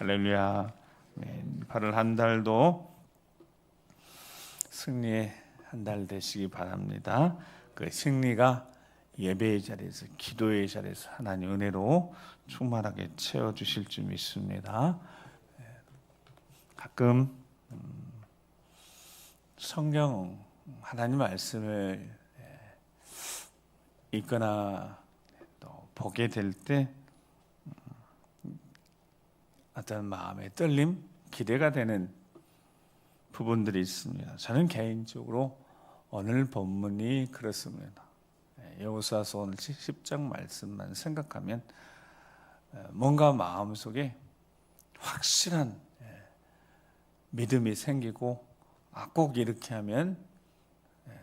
할렐루야. 아멘. 8월 한 달도 승리의 한 달 되시기 바랍니다. 그 승리가 예배의 자리에서, 기도의 자리에서 하나님 은혜로 충만하게 채워주실 줄 믿습니다. 가끔 성경 하나님 말씀을 읽거나 또 보게 될 때 어떤 마음의 떨림, 기대가 되는 부분들이 있습니다. 저는 개인적으로 오늘 본문이 그렇습니다. 여호수아서 오늘 10장 말씀만 생각하면 뭔가 마음속에 확실한 믿음이 생기고 꼭 이렇게 하면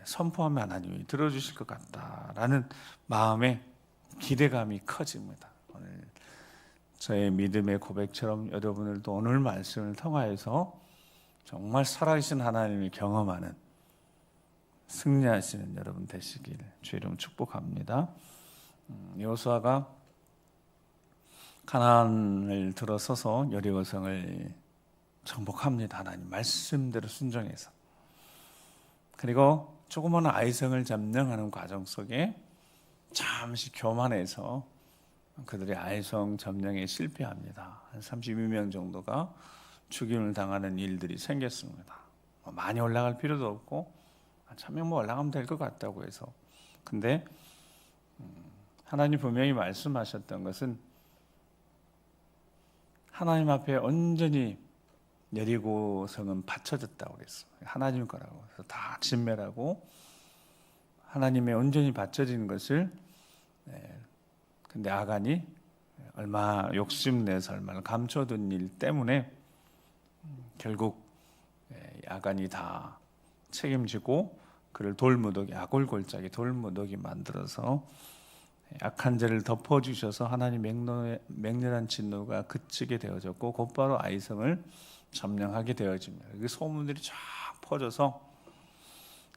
선포하면 하나님이 들어주실 것 같다라는 마음의 기대감이 커집니다. 오늘 저의 믿음의 고백처럼 여러분들도 오늘 말씀을 통하여서 정말 살아계신 하나님을 경험하는 승리하시는 여러분 되시길 주의 이름 축복합니다. 여호수아가 가나안을 들어서서 여리고성을 정복합니다. 하나님 말씀대로 순종해서. 그리고 조그마한 아이성을 점령하는 과정 속에 잠시 교만해서 그들의 아이성 점령에 실패합니다. 한 32명 정도가 죽임을 당하는 일들이 생겼습니다. 많이 올라갈 필요도 없고 1000명 올라가면 될 것 같다고 해서. 근데 하나님 분명히 말씀하셨던 것은 하나님 앞에 온전히 여리고성은 바쳐졌다고 그랬어요. 하나님 거라고. 그래서 다 진멸하고 하나님의 온전히 바쳐진 것을 근데 아간이 얼마 욕심내서 얼마나 감춰둔 일 때문에 결국 아간이 다 책임지고 그를 돌무더기, 아골골짜기 돌무더기 만들어서 악한 죄를 덮어주셔서 하나님 맹렬한 진노가 그치게 되어졌고 곧바로 아이성을 점령하게 되어집니다. 그 소문들이 쫙 퍼져서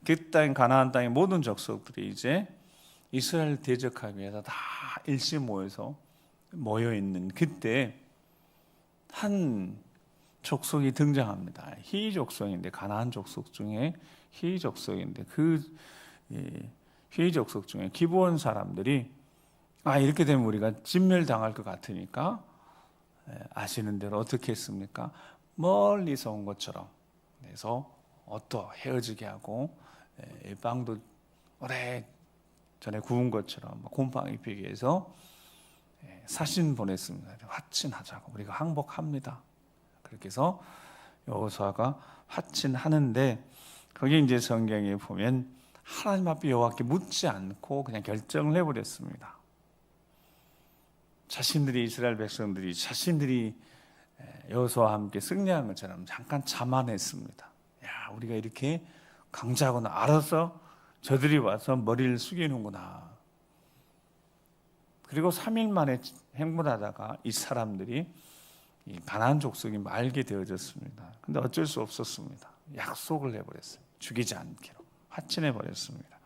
그 땅, 가나안 땅의 모든 족속들이 이제 이스라엘 대적하기 위해서 다 일시 모여 있는 그때 한 족속이 등장합니다. 히 족속인데, 가나안 족속 중에 히 족속인데 그 히 족속 중에 기브온 사람들이 이렇게 되면 우리가 진멸당할 것 같으니까 아시는 대로 어떻게 했습니까? 멀리서 온 것처럼 그래서 헤어지게 하고 빵도 오래 전에 구운 것처럼 곰팡이 입히게 해서 사신 보냈습니다. 화친하자고, 우리가 항복합니다. 그렇게 해서 여호수아가 화친하는데 거기 이제 성경에 보면 하나님 앞에 여호와께 묻지 않고 그냥 결정을 해버렸습니다. 자신들이, 이스라엘 백성들이 자신들이 여호수아와 함께 승리한 것처럼 잠깐 자만했습니다. 우리가 이렇게 강자구나, 알아서 저들이 와서 머리를 숙이는구나. 그리고 3일 만에 행군하다가 이 사람들이 이 가나안 족속이 말게 되어졌습니다. 근데 어쩔 수 없었습니다. 약속을 해버렸어요. 죽이지 않기로 화친해버렸습니다.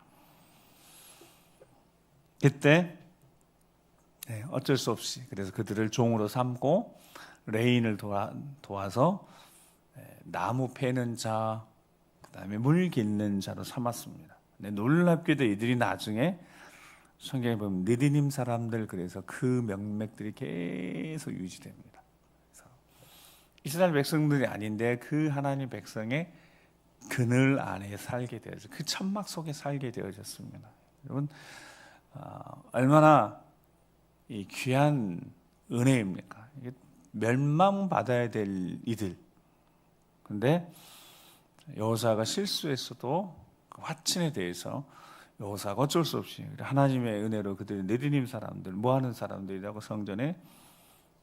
그때 어쩔 수 없이 그래서 그들을 종으로 삼고 레인을 도와서 나무 패는 자, 그 다음에 물 깃는 자로 삼았습니다. 근데 놀랍게도 이들이 나중에 성경에 보면 느디님 사람들, 그래서 그 명맥들이 계속 유지됩니다. 그래서 이스라엘 백성들이 아닌데 그 하나님 백성의 그늘 안에 살게 되어서 그 천막 속에 살게 되어졌습니다. 여러분, 얼마나 이 귀한 은혜입니까? 이게 멸망받아야 될 이들. 근데 여호수아가 실수했어도 그 화친에 대해서 여호수아가 어쩔 수 없이 하나님의 은혜로 그들이 느디님 사람들, 뭐하는 사람들이라고 성전에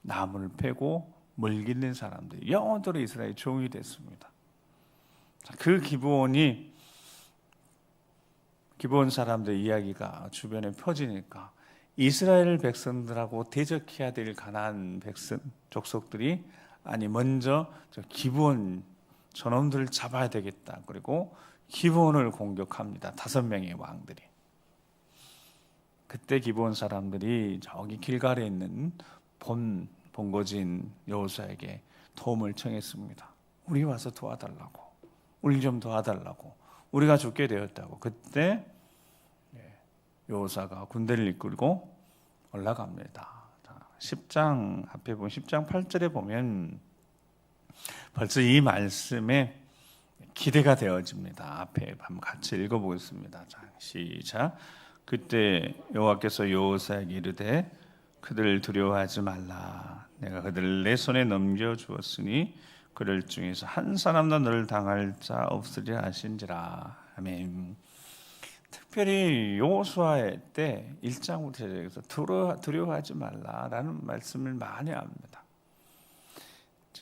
나무를 패고 물 깃는 사람들이 영원토록 이스라엘 종이 됐습니다. 그 기브온 사람들 이야기가 주변에 퍼지니까 이스라엘 백성들하고 대적해야 될 가나안 백성 족속들이 먼저 저 기브온 저놈들을 잡아야 되겠다. 그리고 기브온을 공격합니다. 5명의 왕들이. 그때 기브온 사람들이 저기 길갈에 있는 본거지인 여호수아에게 도움을 청했습니다. 우리 와서 도와달라고, 우리 좀 도와달라고, 우리가 죽게 되었다고. 그때 여호수아가 군대를 이끌고 올라갑니다. 10장 앞에 보면 10장 8절에 보면 벌써 이 말씀에 기대가 되어집니다. 앞에 한번 같이 읽어보겠습니다. 자, 시작. 그때 여호와께서 여호수아에게 이르되 그들을 두려워하지 말라. 내가 그들을 내 손에 넘겨주었으니 그들 중에서 한 사람도 너를 당할 자 없으리라 하신지라. 아멘. 특별히 여호수아 때 1장부터 두려워하지 말라라는 말씀을 많이 합니다.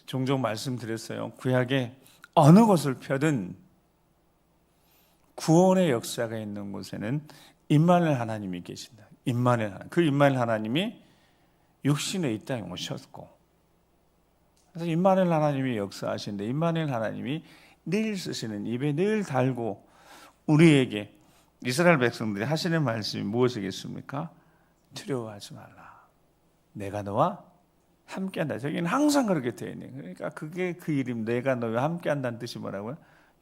종종 말씀드렸어요. 구약에 어느 곳을 펴든 구원의 역사가 있는 곳에는 임마누엘 하나님이 계신다. 임마누엘 하나님. 그 임마누엘 하나님이 육신의 이 땅에 오셨고, 그래서 임마누엘 하나님이 역사하시는데 임마누엘 하나님이 늘 쓰시는 입에 늘 달고 우리에게 이스라엘 백성들이 하시는 말씀이 무엇이겠습니까? 두려워하지 말라. 내가 너와 함께한다. 저기는 항상 그렇게 되어 있는. 그러니까 그게 그 이름, 내가 너와 함께한다는 뜻이 뭐라고요?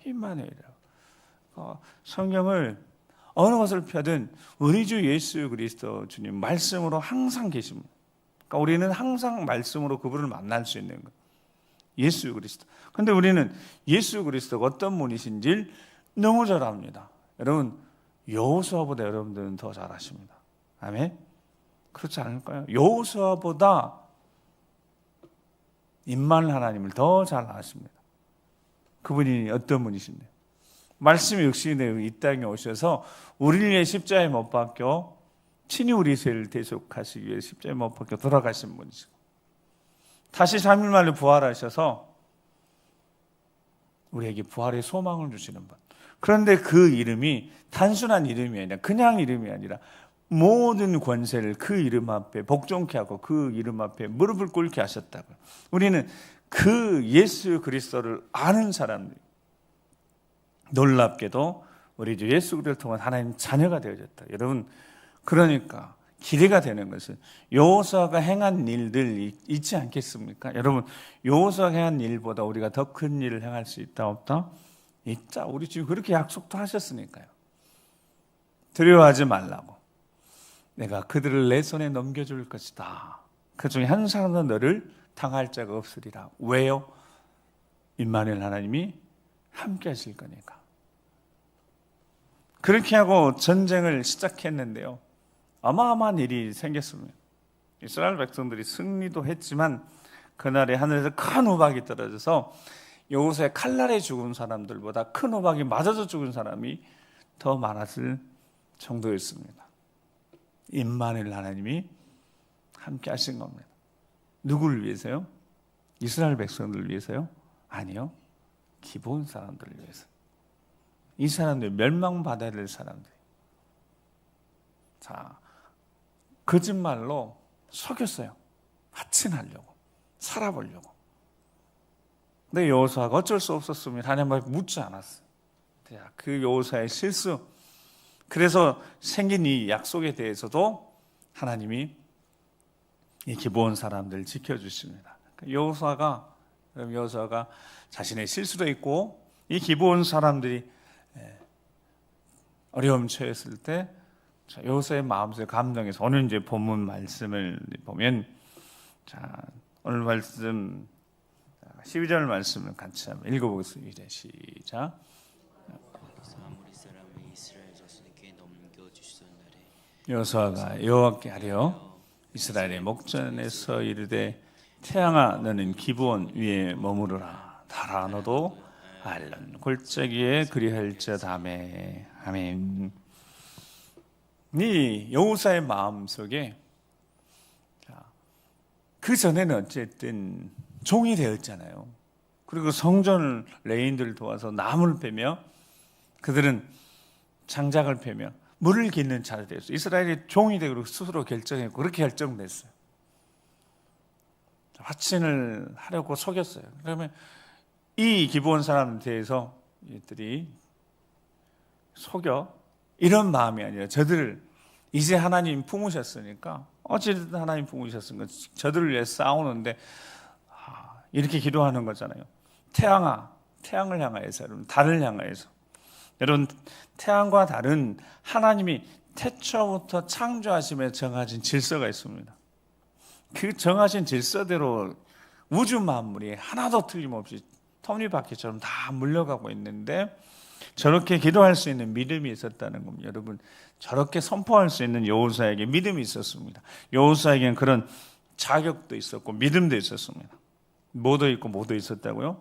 임마누엘이라고. 성경을 어느 것을 펴든 우리 주 예수 그리스도 주님 말씀으로 항상 계십니다. 그러니까 우리는 항상 말씀으로 그분을 만날 수 있는 거예요. 예수 그리스도. 그런데 우리는 예수 그리스도가 어떤 분이신지 너무 잘 압니다. 여러분, 여호수아보다 여러분들은 더 잘 아십니다. 아멘? 그렇지 않을까요? 여호수아보다 임마누엘 하나님을 더 잘 아십니다. 그분이 어떤 분이신데? 말씀이 역시 이 땅에 오셔서 우리를 위해 십자가에 못 박혀 친히 우리 죄를 대속하시기 위해 십자가에 못 박혀 돌아가신 분이시고, 다시 3일 만에 부활하셔서 우리에게 부활의 소망을 주시는 분. 그런데 그 이름이 단순한 이름이 아니라, 그냥 이름이 아니라 모든 권세를 그 이름 앞에 복종케 하고 그 이름 앞에 무릎을 꿇게 하셨다고요. 우리는 그 예수 그리스도를 아는 사람들, 놀랍게도 우리 주 예수 그리스도를 통한 하나님 자녀가 되어졌다. 여러분, 그러니까 기대가 되는 것은 여호수아가 행한 일들 있지 않겠습니까? 여러분, 여호수아가 행한 일보다 우리가 더 큰 일을 행할 수 있다 없다? 있다. 우리 지금 그렇게 약속도 하셨으니까요. 두려워하지 말라고. 내가 그들을 내 손에 넘겨줄 것이다. 그 중에 한 사람도 너를 당할 자가 없으리라. 왜요? 임마누엘 하나님이 함께 하실 거니까. 그렇게 하고 전쟁을 시작했는데요, 어마어마한 일이 생겼습니다. 이스라엘 백성들이 승리도 했지만 그날에 하늘에서 큰 우박이 떨어져서 여호수아의 칼날에 죽은 사람들보다 큰 우박이 맞아서 죽은 사람이 더 많았을 정도였습니다. 임마누엘 하나님이 함께 하신 겁니다. 누구를 위해서요? 이스라엘 백성들을 위해서요? 아니요. 기본 사람들을 위해서. 이 사람들, 멸망받아야 될 사람들. 자, 거짓말로 속였어요. 하친하려고, 살아보려고. 근데 여호수아가 어쩔 수 없었으면 하나님 앞에 묻지 않았어요. 그 여호수아의 실수, 그래서 생긴 이 약속에 대해서도 하나님이 이 기본 사람들을 지켜주십니다. 여호수아가 자신의 실수도 있고 이 기본 사람들이 어려움 처했을 때 여호수아의 마음속에 감동해서 오늘 이제 본문 말씀을 보면, 자, 오늘 말씀 12절 말씀을 같이 한번 읽어보겠습니다. 시작. 여호수아가 여호와께 하려 이스라엘의 목전에서 이르되, 태양아 너는 기브온 위에 머무르라. 달아 너도 알론 골짜기에 그리할지어다매. 아멘. 이 여호수아의 마음속에, 그 전에는 어쨌든 종이 되었잖아요. 그리고 성전 레인들을 도와서 나무를 패며 그들은 장작을 패며 물을 깃는 자가 되었어요. 이스라엘이 종이 되고 스스로 결정했고 그렇게 결정됐어요. 화친을 하려고 속였어요. 그러면 이 기브온 사람에 대해서 이들이 속여 이런 마음이 아니라, 저들을 이제 하나님 품으셨으니까 어찌됐든 하나님 부으셨으니까 저들을 위해 싸우는데 이렇게 기도하는 거잖아요. 태양아, 태양을 향하여서, 여러분, 달을 향하여서. 여러분, 태양과 달은 하나님이 태초부터 창조하심에 정하신 질서가 있습니다. 그 정하신 질서대로 우주 만물이 하나도 틀림없이 톱니바퀴처럼 다 물려가고 있는데 저렇게 기도할 수 있는 믿음이 있었다는 겁니다. 여러분, 저렇게 선포할 수 있는 여호사에게 믿음이 있었습니다. 여호사에게는 그런 자격도 있었고 믿음도 있었습니다. 뭐도 있고 뭐도 있었다고요?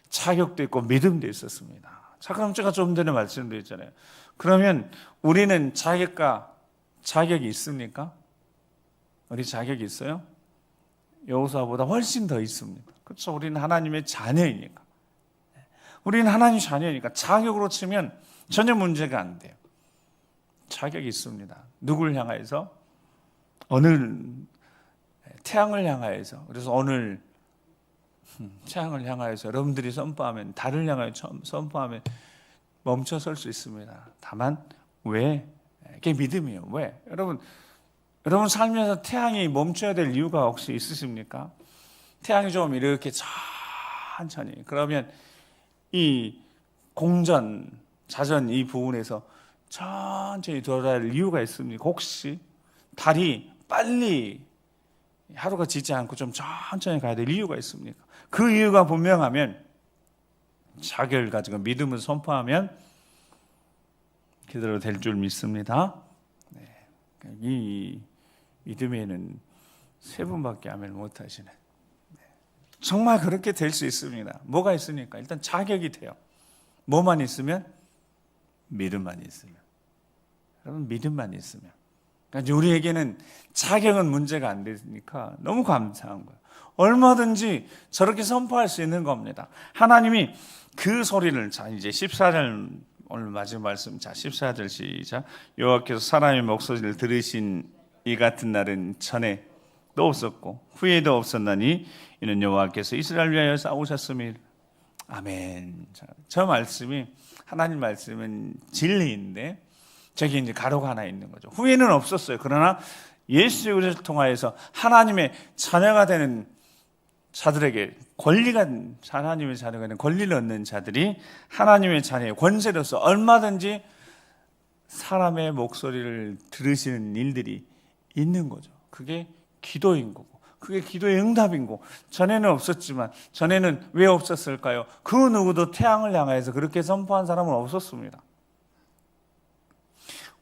자격도 있고 믿음도 있었습니다. 자, 그럼 제가 좀 전에 말씀드렸잖아요. 그러면 우리는 자격이 있습니까? 우리 자격이 있어요? 여호사보다 훨씬 더 있습니다. 그렇죠? 우리는 하나님의 자녀이니까. 우리는 하나님 자녀니까 자격으로 치면 전혀 문제가 안 돼요. 자격이 있습니다. 누구를 향하여서? 태양을 향하여서. 그래서 오늘 태양을 향하여서 여러분들이 선포하면, 달을 향하여 선포하면 멈춰설 수 있습니다. 다만 왜? 그게 믿음이에요. 왜? 여러분 살면서 태양이 멈춰야 될 이유가 혹시 있으십니까? 태양이 좀 이렇게 천천히, 그러면 이 공전, 자전 이 부분에서 천천히 돌아야 할 이유가 있습니까? 혹시 달이 빨리 하루가 지지 않고 좀 천천히 가야 될 이유가 있습니까? 그 이유가 분명하면 자격을 가지고 믿음을 선포하면 그대로 될 줄 믿습니다. 이 믿음에는 세 분밖에 아멘 못하시네. 정말 그렇게 될 수 있습니다. 뭐가 있으니까? 일단 자격이 돼요. 뭐만 있으면? 믿음만 있으면. 여러분, 믿음만 있으면. 그러니까 우리에게는 자격은 문제가 안 되니까 너무 감사한 거예요. 얼마든지 저렇게 선포할 수 있는 겁니다. 하나님이 그 소리를, 자, 이제 14절, 오늘 마지막 말씀, 자, 14절 시작. 여호와께서 사람의 목소리를 들으신 이 같은 날은 전에도 없었고 후에도 없었나니 이는 여호와께서 이스라엘을 위하여 싸우셨음이라. 아멘. 자, 저 말씀이, 하나님 말씀은 진리인데 저기 이제 가로가 하나 있는 거죠. 후에는 없었어요. 그러나 예수 그리스도를 통하여서 하나님의 자녀가 되는 자들에게 하나님의 자녀가 되는 권리를 얻는 자들이 하나님의 자녀의 권세로서 얼마든지 사람의 목소리를 들으시는 일들이 있는 거죠. 그게 기도인 거고, 그게 기도의 응답인 거고. 전에는 없었지만, 전에는 왜 없었을까요? 그 누구도 태양을 향해서 그렇게 선포한 사람은 없었습니다.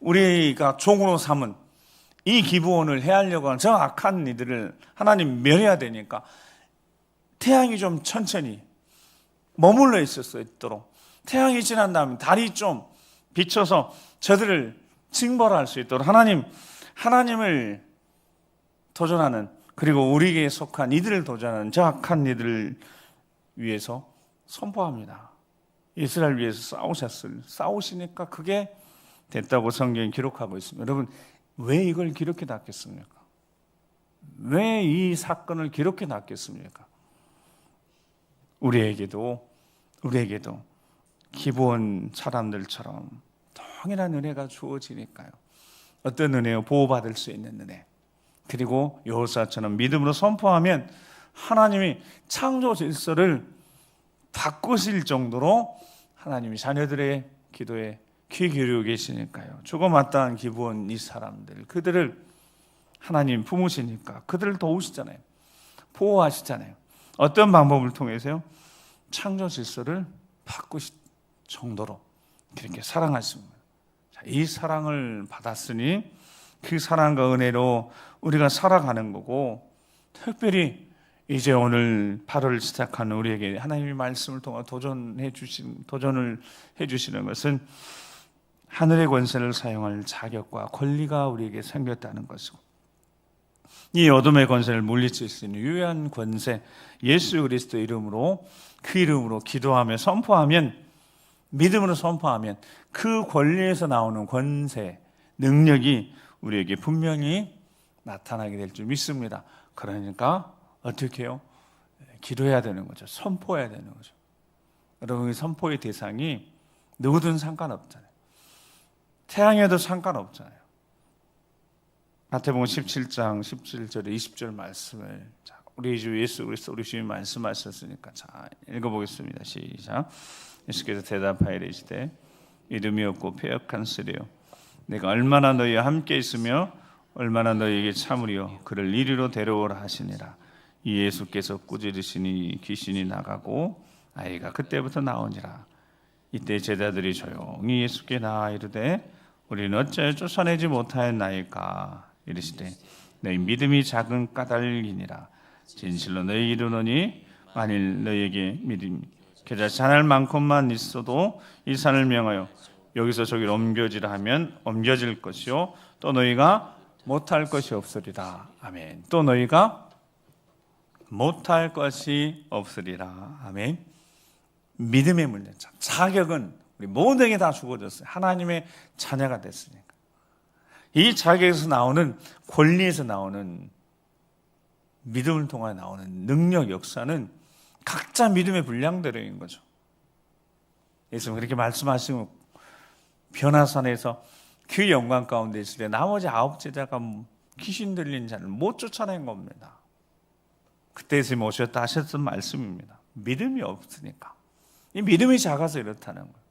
우리가 종으로 삼은 이 기브온을 해하려고 하는 저 악한 이들을 하나님 멸해야 되니까 태양이 좀 천천히 머물러 있도록, 태양이 지난 다음에 달이 좀 비춰서 저들을 징벌할 수 있도록 하나님을 도전하는, 그리고 우리에게 속한 이들을 도전하는 저 악한 이들을 위해서 선포합니다. 이스라엘 위해서 싸우시니까 그게 됐다고 성경이 기록하고 있습니다. 여러분, 왜 이걸 기록해 놨겠습니까? 왜 이 사건을 기록해 놨겠습니까? 우리에게도 기본 사람들처럼 동일한 은혜가 주어지니까요. 어떤 은혜요? 보호받을 수 있는 은혜. 그리고 여호사처럼 믿음으로 선포하면 하나님이 창조 질서를 바꾸실 정도로 하나님이 자녀들의 기도에 귀 기울이고 계시니까요. 죽어마땅한 기브온 이 사람들, 그들을 하나님 품으시니까 그들을 도우시잖아요. 보호하시잖아요. 어떤 방법을 통해서요? 창조 질서를 바꾸실 정도로 그렇게 사랑하십니다. 이 사랑을 받았으니 그 사랑과 은혜로 우리가 살아가는 거고, 특별히 이제 오늘 8월 시작하는 우리에게 하나님의 말씀을 통해 도전을 해주시는 것은 하늘의 권세를 사용할 자격과 권리가 우리에게 생겼다는 것이고, 이 어둠의 권세를 물리칠 수 있는 유효한 권세, 예수 그리스도 이름으로, 그 이름으로 기도하며 선포하면, 믿음으로 선포하면 그 권리에서 나오는 권세, 능력이 우리에게 분명히 나타나게 될 줄 믿습니다. 그러니까 어떻게 해요? 기도해야 되는 거죠. 선포해야 되는 거죠. 여러분, 선포의 대상이 누구든 상관없잖아요. 태양에도 상관없잖아요. 마태복음 17장 17절에 20절 말씀을 우리 주 예수 그리스도 우리 주님 말씀하셨으니까 자 읽어보겠습니다. 시작. 예수께서 대답하여 이르시되 믿음이 없고 패역한 쓰리요 내가 얼마나 너희와 함께 있으며 얼마나 너희에게 참으리요 그를 이리로 데려오라 하시니라. 이 예수께서 꾸짖으시니 귀신이 나가고 아이가 그때부터 나오니라. 이때 제자들이 조용히 예수께 나아 이르되 우리는 어찌하여 쫓아내지 못하였나이까. 이르시되 너희 믿음이 작은 까닭이니라. 진실로 너희 이르노니 만일 너희에게 믿음이 겨자 잔할 만큼만 있어도 이 산을 명하여 여기서 저기로 옮겨지라 하면 옮겨질 것이요 또 너희가 못할 것이 없으리라. 아멘. 또 너희가 못할 것이 없으리라. 아멘. 믿음의 문제. 자격은 우리 모두에게 다 주어졌어요. 하나님의 자녀가 됐으니까. 이 자격에서 나오는 권리에서 나오는 믿음을 통해 나오는 능력, 역사는 각자 믿음의 분량대로인 거죠. 예수님 그렇게 말씀하시고 변화산에서 그 영광 가운데 있을 때 나머지 9 제자가 귀신 들린 자를 못 쫓아낸 겁니다. 그때 예수님 오셨다 하셨던 말씀입니다. 믿음이 없으니까. 이 믿음이 작아서 이렇다는 거예요.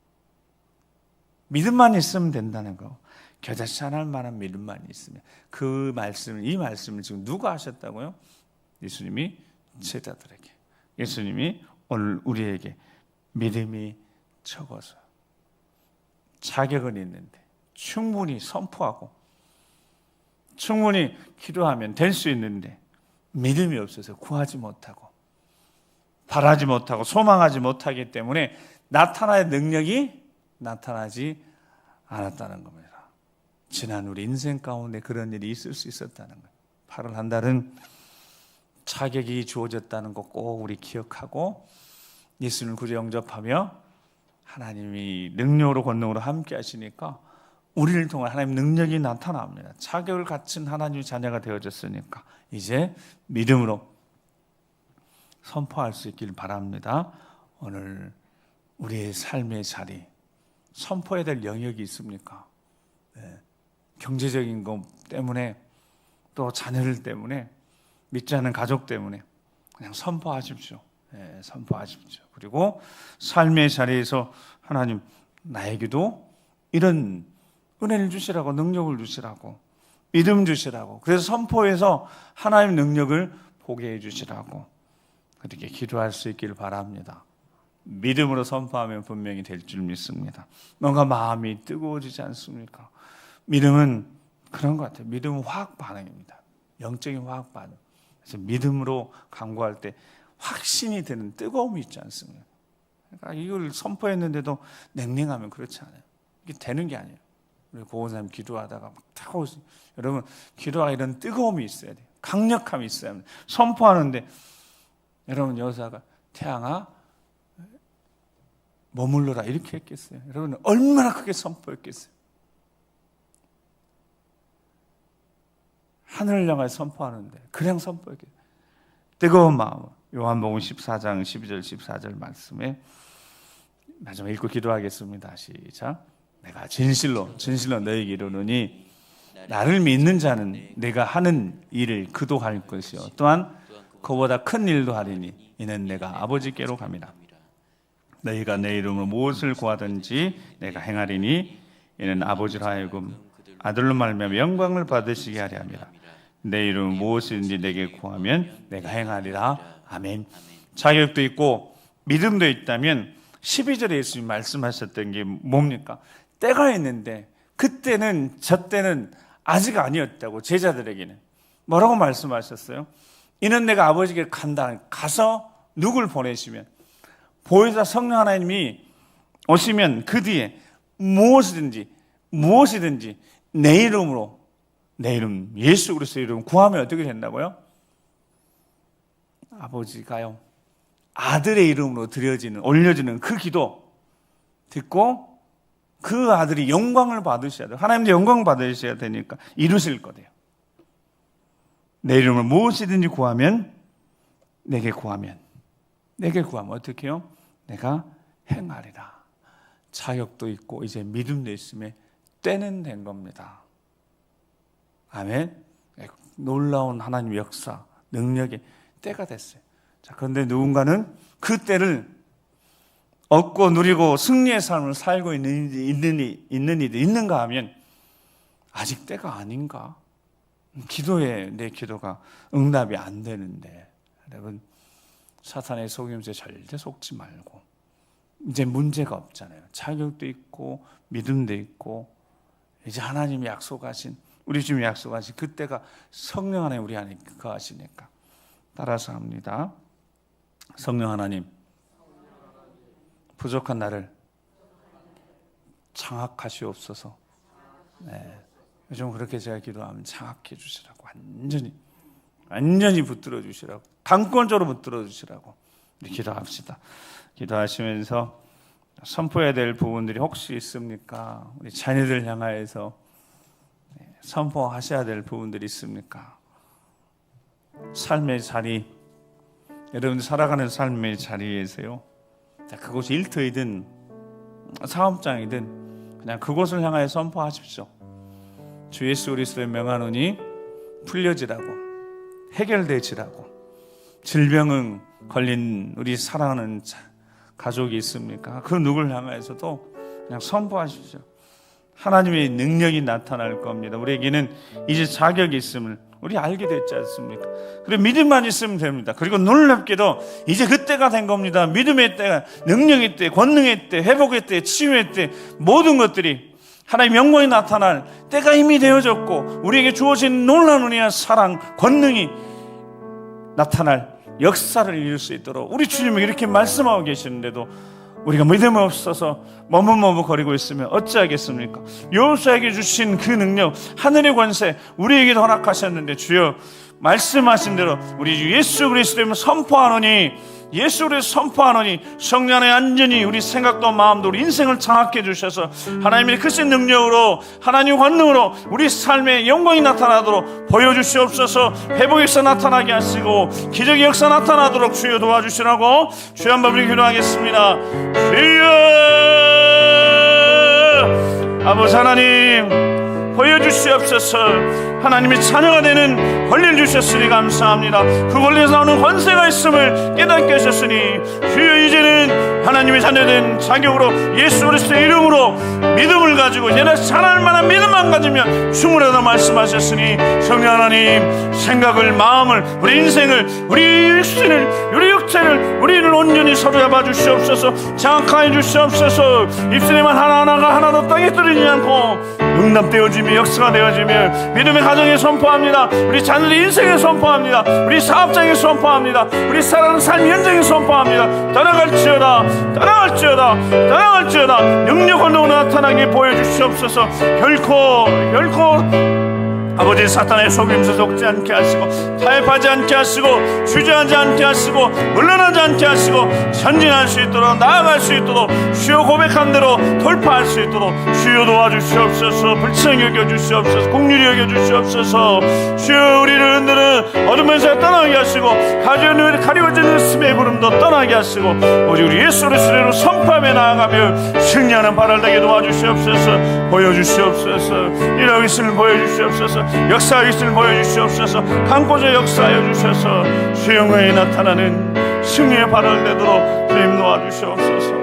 믿음만 있으면 된다는 거. 겨자씨 하나 할 만한 믿음만 있으면. 그 말씀을, 이 말씀을 지금 누가 하셨다고요? 예수님이 제자들에게. 예수님이 오늘 우리에게 믿음이 적어서 자격은 있는데 충분히 선포하고 충분히 기도하면 될 수 있는데 믿음이 없어서 구하지 못하고 바라지 못하고 소망하지 못하기 때문에 나타나야 능력이 나타나지 않았다는 겁니다. 지난 우리 인생 가운데 그런 일이 있을 수 있었다는 거예요. 8월 한 달은 자격이 주어졌다는 거 꼭 우리 기억하고 예수님을 구주 영접하며 하나님이 능력으로 권능으로 함께 하시니까 우리를 통해 하나님 능력이 나타납니다. 자격을 갖춘 하나님의 자녀가 되어졌으니까 이제 믿음으로 선포할 수 있길 바랍니다. 오늘 우리의 삶의 자리 선포해야 될 영역이 있습니까? 네. 경제적인 것 때문에 또 자녀들 때문에 믿지 않는 가족 때문에 그냥 선포하십시오. 네, 선포하십시오. 그리고 삶의 자리에서 하나님 나에게도 이런 은혜를 주시라고 능력을 주시라고 믿음 주시라고 그래서 선포해서 하나님의 능력을 보게 해주시라고 그렇게 기도할 수 있기를 바랍니다. 믿음으로 선포하면 분명히 될 줄 믿습니다. 뭔가 마음이 뜨거워지지 않습니까? 믿음은 그런 것 같아요. 믿음은 화학 반응입니다. 영적인 화학 반응. 그래서 믿음으로 간구할 때 확신이 드는 뜨거움이 있지 않습니까? 그러니까 이걸 선포했는데도 냉랭하면 그렇지 않아요. 이게 되는 게 아니에요. 우리 보호사님 기도하다가 막 타고 여러분 기도가 이런 뜨거움이 있어야 돼요. 강력함이 있어야 합니다. 선포하는데 여러분 여사가 태양아 머물러라 이렇게 했겠어요? 여러분 얼마나 크게 선포했겠어요? 하늘을 향해 선포하는데 그냥 선포했겠어요. 뜨거운 마음. 요한복음 14장 12절 14절 말씀에 마지막 읽고 기도하겠습니다. 시작. 내가 진실로 너희에게 이르노니 나를 믿는 자는 내가 하는 일을 그도 할 것이요 또한 그보다 큰 일도 하리니 이는 내가 아버지께로 감이라. 너희가 내 이름으로 무엇을 구하든지 내가 행하리니 이는 아버지로 하여금 아들로 말미암아 영광을 받으시게 하려 함이라. 내 이름으로 무엇이든지 내게 구하면 내가 행하리라. 아멘. 자격도 있고 믿음도 있다면 12절에 예수님이 말씀하셨던 게 뭡니까? 때가 있는데 그때는 저 때는 아직 아니었다고 제자들에게는 뭐라고 말씀하셨어요? 이는 내가 아버지께 간다. 가서 누굴 보내시면 보혜사 성령 하나님이 오시면 그 뒤에 무엇이든지 내 이름으로 내 이름 예수 그리스도의 이름 구하면 어떻게 된다고요? 아버지가요 아들의 이름으로 올려지는 그 기도 듣고 그 아들이 영광을 받으셔야 돼요. 하나님도 영광 받으셔야 되니까 이루실 거예요. 내 이름을 무엇이든지 구하면 내게 구하면 어떻게 해요? 내가 행하리라. 자격도 있고 이제 믿음도 있으면 때는 된 겁니다. 아멘. 놀라운 하나님의 역사, 능력의 때가 됐어요. 자, 그런데 누군가는 그 때를 얻고 누리고 승리의 삶을 살고 있는 이들이 있는가 하면 아직 때가 아닌가? 내 기도가 응답이 안 되는데. 여러분, 사탄의 속임수에 절대 속지 말고, 이제 문제가 없잖아요. 자격도 있고 믿음도 있고, 이제 하나님이 약속하신, 우리 주님이 약속하신 그때가 성령 하나님 우리 안에 거하시니까. 따라서 합니다. 성령 하나님, 부족한 나를 장악하시옵소서. 네. 요즘 그렇게 제가 기도하면 장악해 주시라고, 완전히 붙들어 주시라고, 강권적으로 붙들어 주시라고 우리 기도합시다. 기도하시면서 선포해야 될 부분들이 혹시 있습니까? 우리 자녀들 향하여서 선포하셔야 될 부분들이 있습니까? 삶의 자리, 여러분 살아가는 삶의 자리에서요, 그곳이 일터이든 사업장이든 그냥 그곳을 향하여 선포하십시오. 주 예수 그리스도의 명하노니 풀려지라고, 해결되지라고. 질병은 걸린 우리 사랑하는 가족이 있습니까? 그 누구를 향하여서도 그냥 선포하십시오. 하나님의 능력이 나타날 겁니다. 우리에게는 이제 자격이 있음을 우리 알게 됐지 않습니까? 그리고 믿음만 있으면 됩니다. 그리고 놀랍게도 이제 그때가 된 겁니다. 믿음의 때가, 능력의 때, 권능의 때, 회복의 때, 치유의 때, 모든 것들이 하나님의 영광이 나타날 때가 이미 되어졌고, 우리에게 주어진 놀라운 은혜와 사랑, 권능이 나타날 역사를 이룰 수 있도록 우리 주님이 이렇게 말씀하고 계시는데도 우리가 믿음 없어서 머뭇머뭇거리고 있으면 어찌하겠습니까? 여호수아에게 주신 그 능력, 하늘의 권세 우리에게도 허락하셨는데, 주여 말씀하신 대로 우리 주 예수 그리스도의 선포하노니, 예수 그리스도 선포하노니 성령 안에 완전히 우리 생각도 마음도 우리 인생을 장악해 주셔서 하나님의 크신 능력으로, 하나님의 권능으로 우리 삶에 영광이 나타나도록 보여주시옵소서. 회복의 역사 나타나게 하시고 기적의 역사 나타나도록 주여 도와주시라고 주여 한번 우리 기도하겠습니다. 주여 아버지 하나님 보여주시옵소서. 하나님의 자녀가 되는 권리를 주셨으니 감사합니다. 그 권리에서 나오는 권세가 있음을 깨닫게 하셨으니 주여 이제는 하나님의 자녀된 자격으로 예수 그리스도의 이름으로 믿음을 가지고 이제는 자랄 만한 믿음만 가지면 충분하다 말씀하셨으니, 성령 하나님 생각을, 마음을, 우리 인생을, 우리 육신을, 우리 육체를, 우리를 온전히 사로잡아 주시옵소서. 장악하여 주시옵소서. 입술에만 하나하나가 하나도 땅에 떨어지지 않고 응답되어지며 역사가 되어지며 믿음의 가정에 선포합니다. 우리 자녀의 인생에 선포합니다. 우리 사업장에 선포합니다. 우리 살아가는 삶 현장에 선포합니다. 떠나갈지어다 능력 권능으로 나타나게 보여주시옵소서. 결코 아버지 사탄의 속임수 속지 않게 하시고, 타협하지 않게 하시고, 주저하지 않게 하시고, 물러나지 않게 하시고, 전진할 수 있도록, 나아갈 수 있도록, 주여 고백한 대로 돌파할 수 있도록 주여 도와주시옵소서. 불쌍히 여겨주시옵소서. 긍휼히 여겨주시옵소서. 주여 우리를 흔드는 어둠에서 떠나게 하시고, 가려워지는 습의 구름도 떠나게 하시고, 오직 우리 예수 그리스도로 선포하며 나아가며 승리하는 발을 되게 도와주시옵소서. 보여주시옵소서. 일하고 있음을 보여주시옵소서. 역사하고 있음을 보여주시옵소서. 강고자 역사하여 주셔서 수영광이 나타나는 승리의 발을 내도록 주님 도와주시옵소서.